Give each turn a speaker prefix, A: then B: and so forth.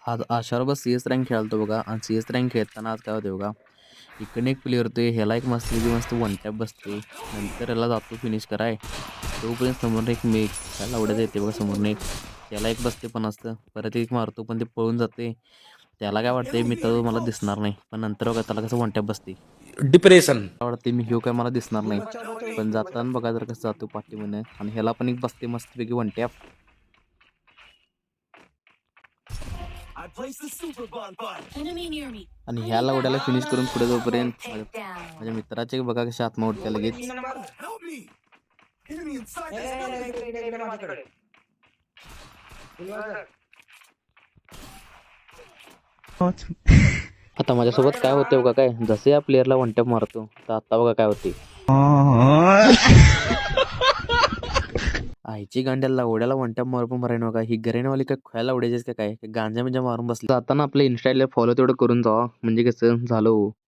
A: आज अशावर C S rank खेळतो बघा आणि सी एस रँक खेळताना आज काय होते बघा. इकडे एक प्लेअर होते ह्याला एक मस्त मस्त वन टॅप बसते. नंतर याला जातो फिनिश कराय. तोपर्यंत समोर एक मेक त्याला उडत येते बघा. समोर एक त्याला एक बसते पण असतं. परत एक मारतो पण ते पळून जाते. त्याला काय वाटते मी तर मला दिसणार नाही. पण नंतर बघा त्याला कसं वन टॅप बसते.
B: डिप्रेशन.
A: वाटते मी ह्यो काय मला दिसणार नाही. पण जाताना बघा जर कसं जातो पाठीमध्ये आणि ह्याला पण एक बसते मस्तपैकी वन टॅप. आणि ह्या लावड्याला फिनिश करून पुढे जाऊपर्यंत माझ्या मित्राचे बघा कशी आत्मा उठते लगेच. आता माझ्यासोबत काय होते बघा काय जसे या प्लेअरला वन टॅप मारतो तर आता बघा काय होते. आईची गांड्याला ओढ्याला वन टॅप मारून मारायला नका. ही गरेनवाली काय खायला उडायचीच काय गांजा बिंजा मारून बसली. जाताना आपल्या इन्स्टाला फॉलो तेवढं करून जावा म्हणजे कसं झालं.